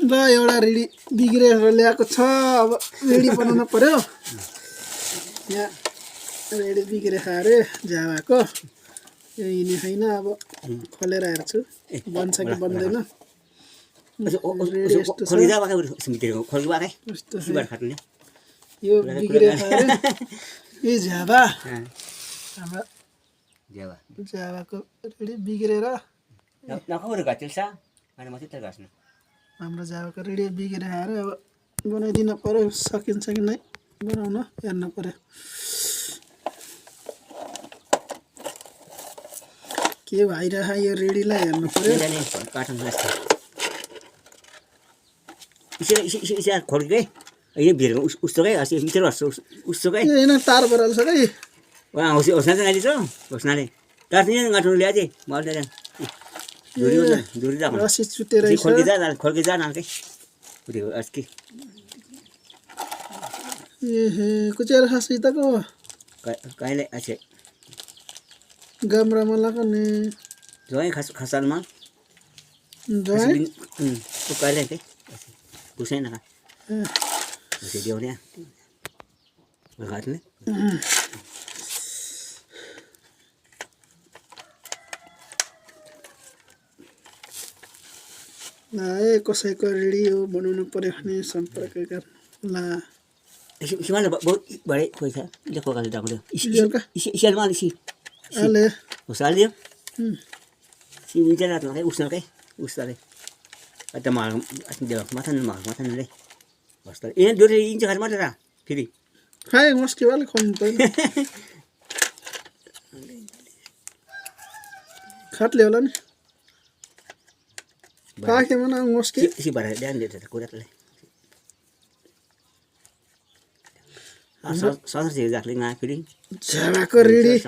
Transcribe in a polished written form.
ल एउटा रेडी बिग्रेर ल्याएको छ अब रेडी बनाउनु पर्यो यहाँ रेडी बिग्रेको अरे जावाको यो हिँड्ने छैन अब खोलेर हेर्छु बन्छ कि बन्दैन यो बिग्रेको अरे यो जावा हाम्रो जावाको रेडी बिग्रेर हाम्रो जावाको रेडी बिग्रेर आएर अब बनाइदिन पर्यो सकिन्छ कि नै बनाउन हेर्नु पर्यो के भइरह यो रेडीलाई हेर्नु पर्यो होइन तार बराल्छ रसी चुटेर कुचेर खासै तको गामरामा लगाउने जोय खसालमा जोय तो कहिले के कुसैन का उसे दिउने लगातले ला कसैको रेडी हो बनाउनु पर्यो भने सम्पर्क गर्नु ला सिमाले बहुत बडे पैसा देखो का डाक्टर इसियल माल इसी अले उसालियो सी विचार आत्मा उसना के उसले आता माल दे माथन ले बस्ता ए दोरे इंच घर मात्र फेरि खाए मस्के वाले खोल्नु पर्दैन खाटले होला नि पाके मना मस्के सी बारे ध्यान दे कुराले सदर चाहिँ जाकले गा फेरि जावाको रेडी